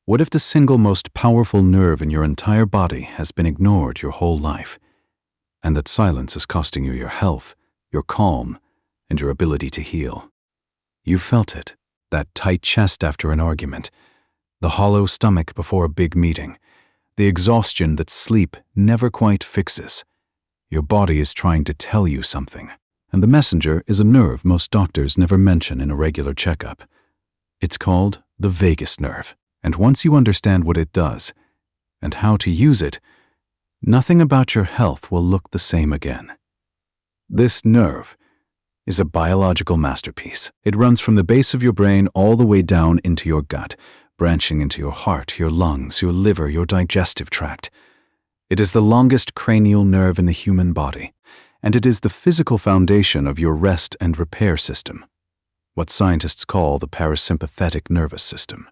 What if the single most powerful nerve in your entire body has been ignored your whole life, and that silence is costing you your health, your calm, and your ability to heal? You felt it, that tight chest after an argument, the hollow stomach before a big meeting, the exhaustion that sleep never quite fixes. Your body is trying to tell you something, and the messenger is a nerve most doctors never mention in a regular checkup. It's called the vagus nerve, and once you understand what it does and how to use it, nothing about your health will look the same again. This nerve is a biological masterpiece. It runs from the base of your brain all the way down into your gut, branching into your heart, your lungs, your liver, your digestive tract. It is the longest cranial nerve in the human body, and it is the physical foundation of your rest and repair system, what scientists call the parasympathetic nervous system.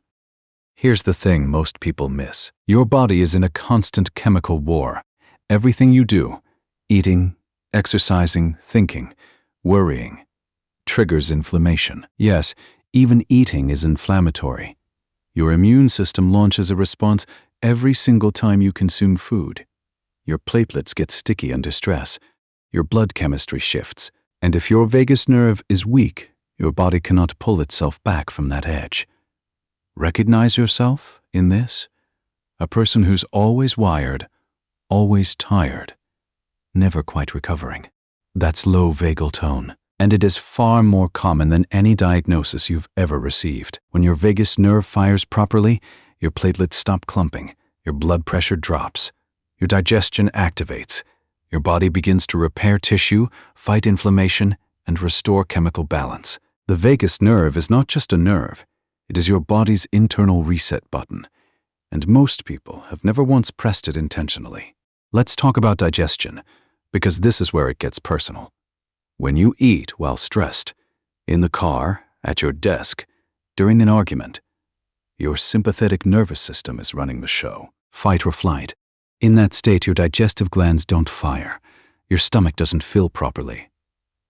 Here's the thing most people miss. Your body is in a constant chemical war. Everything you do, eating, exercising, thinking, worrying, triggers inflammation. Yes, even eating is inflammatory. Your immune system launches a response every single time you consume food. Your platelets get sticky under stress. Your blood chemistry shifts. And if your vagus nerve is weak, your body cannot pull itself back from that edge. Recognize yourself in this? A person who's always wired, always tired, never quite recovering. That's low vagal tone, and it is far more common than any diagnosis you've ever received. When your vagus nerve fires properly, your platelets stop clumping, your blood pressure drops, your digestion activates, your body begins to repair tissue, fight inflammation, and restore chemical balance. The vagus nerve is not just a nerve, it is your body's internal reset button, and most people have never once pressed it intentionally. Let's talk about digestion, because this is where it gets personal. When you eat while stressed, in the car, at your desk, during an argument, your sympathetic nervous system is running the show. Fight or flight. In that state, your digestive glands don't fire. Your stomach doesn't fill properly.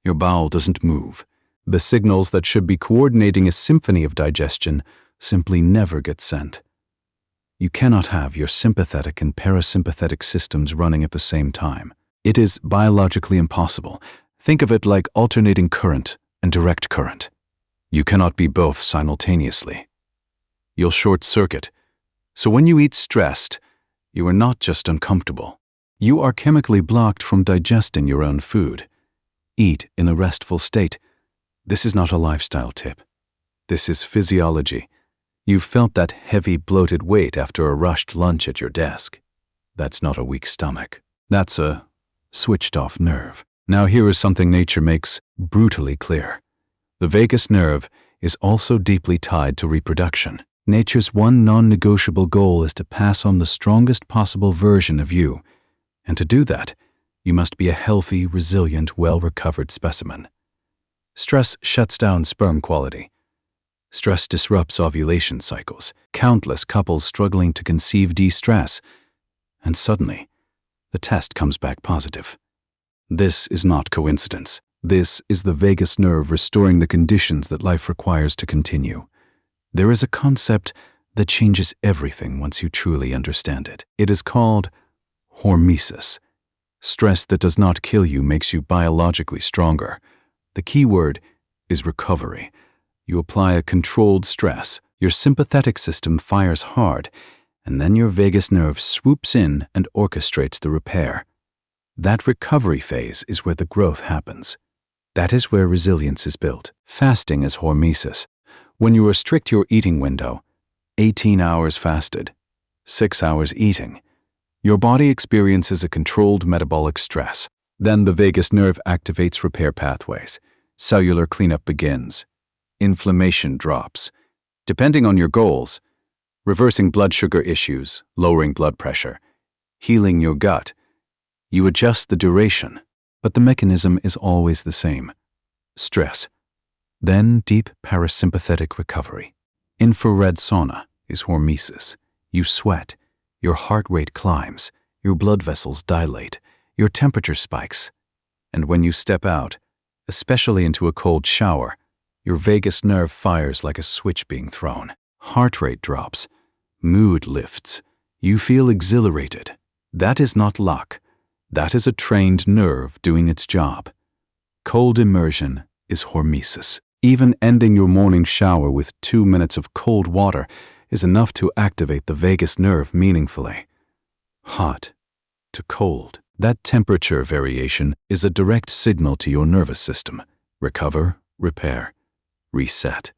Your bowel doesn't move. The signals that should be coordinating a symphony of digestion simply never get sent. You cannot have your sympathetic and parasympathetic systems running at the same time. It is biologically impossible. Think of it like alternating current and direct current. You cannot be both simultaneously. You'll short circuit. So when you eat stressed, you are not just uncomfortable. You are chemically blocked from digesting your own food. Eat in a restful state. This is not a lifestyle tip. This is physiology. You've felt that heavy, bloated weight after a rushed lunch at your desk. That's not a weak stomach. That's a switched-off nerve. Now here is something nature makes brutally clear. The vagus nerve is also deeply tied to reproduction. Nature's one non-negotiable goal is to pass on the strongest possible version of you, and to do that, you must be a healthy, resilient, well-recovered specimen. Stress shuts down sperm quality. Stress disrupts ovulation cycles. Countless couples struggling to conceive de-stress, and suddenly, the test comes back positive. This is not coincidence. This is the vagus nerve restoring the conditions that life requires to continue. There is a concept that changes everything once you truly understand it. It is called hormesis. Stress that does not kill you makes you biologically stronger. The key word is recovery. You apply a controlled stress, your sympathetic system fires hard, and then your vagus nerve swoops in and orchestrates the repair. That recovery phase is where the growth happens. That is where resilience is built. Fasting is hormesis. When you restrict your eating window, 18 hours fasted, 6 hours eating, your body experiences a controlled metabolic stress. Then the vagus nerve activates repair pathways. Cellular cleanup begins. Inflammation drops. Depending on your goals, reversing blood sugar issues, lowering blood pressure, healing your gut, you adjust the duration, but the mechanism is always the same. Stress. Then deep parasympathetic recovery. Infrared sauna is hormesis. You sweat, your heart rate climbs, your blood vessels dilate, your temperature spikes, and when you step out, especially into a cold shower, your vagus nerve fires like a switch being thrown. Heart rate drops, Mood lifts. You feel exhilarated. That is not luck. That is a trained nerve doing its job. Cold immersion is hormesis. Even ending your morning shower with 2 minutes of cold water is enough to activate the vagus nerve meaningfully. Hot to cold. That temperature variation is a direct signal to your nervous system. Recover, repair, reset.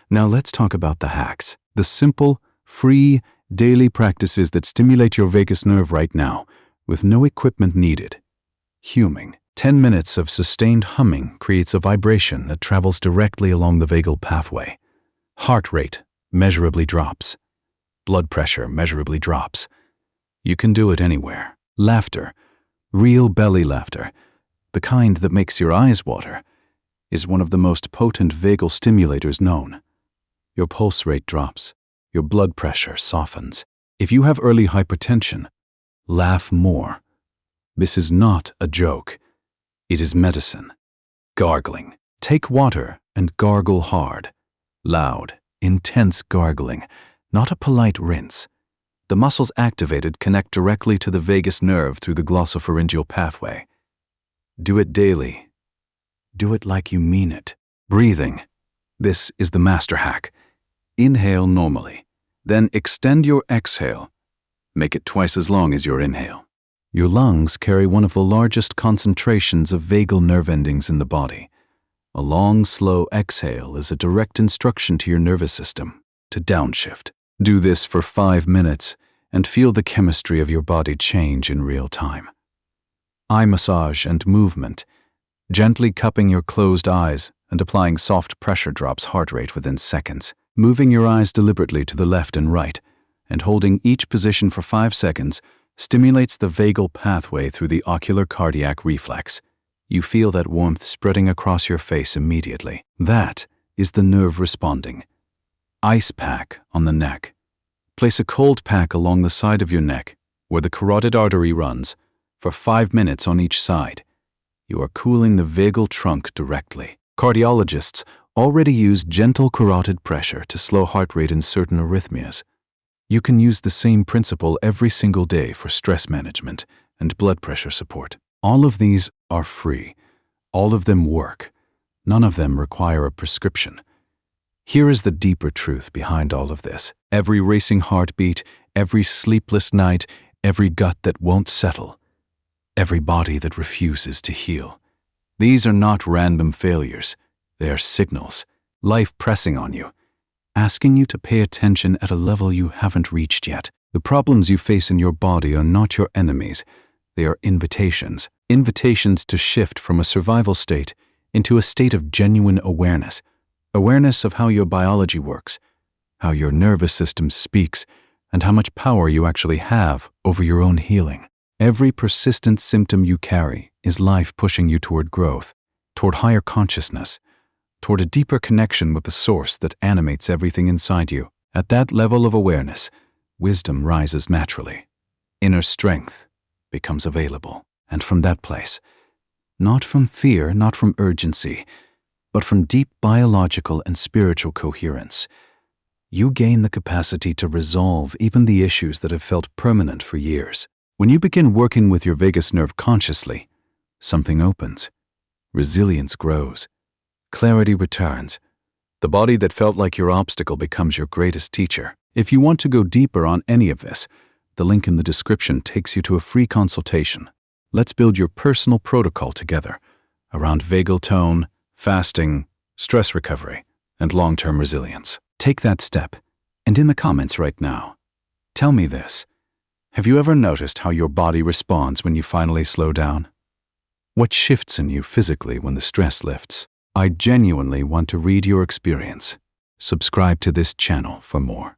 Now let's talk about the hacks. The simple, free, daily practices that stimulate your vagus nerve right now, with no equipment needed. Humming. 10 minutes of sustained humming creates a vibration that travels directly along the vagal pathway. Heart rate measurably drops. Blood pressure measurably drops. You can do it anywhere. Laughter, real belly laughter, the kind that makes your eyes water, is one of the most potent vagal stimulators known. Your pulse rate drops. Your blood pressure softens. If you have early hypertension, laugh more. This is not a joke. It is medicine. Gargling. Take water and gargle hard. Loud, intense gargling, not a polite rinse. The muscles activated connect directly to the vagus nerve through the glossopharyngeal pathway. Do it daily. Do it like you mean it. Breathing. This is the master hack. Inhale normally, then extend your exhale. Make it twice as long as your inhale. Your lungs carry one of the largest concentrations of vagal nerve endings in the body. A long, slow exhale is a direct instruction to your nervous system to downshift. Do this for 5 minutes and feel the chemistry of your body change in real time. Eye massage and movement. Gently cupping your closed eyes and applying soft pressure drops heart rate within seconds. Moving your eyes deliberately to the left and right and holding each position for 5 seconds stimulates the vagal pathway through the ocular cardiac reflex. You feel that warmth spreading across your face immediately. That is the nerve responding. Ice pack on the neck. Place a cold pack along the side of your neck, where the carotid artery runs, for 5 minutes on each side. You are cooling the vagal trunk directly. Cardiologists already use gentle carotid pressure to slow heart rate in certain arrhythmias. You can use the same principle every single day for stress management and blood pressure support. All of these are free. All of them work. None of them require a prescription. Here is the deeper truth behind all of this. Every racing heartbeat, every sleepless night, every gut that won't settle, every body that refuses to heal. These are not random failures. They are signals, life pressing on you, asking you to pay attention at a level you haven't reached yet. The problems you face in your body are not your enemies. They are invitations. Invitations to shift from a survival state into a state of genuine awareness. Awareness of how your biology works, how your nervous system speaks, and how much power you actually have over your own healing. Every persistent symptom you carry is life pushing you toward growth, toward higher consciousness, toward a deeper connection with the source that animates everything inside you. At that level of awareness, wisdom rises naturally. Inner strength becomes available. And from that place, not from fear, not from urgency, but from deep biological and spiritual coherence, you gain the capacity to resolve even the issues that have felt permanent for years. When you begin working with your vagus nerve consciously, something opens. Resilience grows. Clarity returns. The body that felt like your obstacle becomes your greatest teacher. If you want to go deeper on any of this, the link in the description takes you to a free consultation. Let's build your personal protocol together around vagal tone, fasting, stress recovery, and long-term resilience. Take that step, and in the comments right now, tell me this. Have you ever noticed how your body responds when you finally slow down? What shifts in you physically when the stress lifts? I genuinely want to read your experience. Subscribe to this channel for more.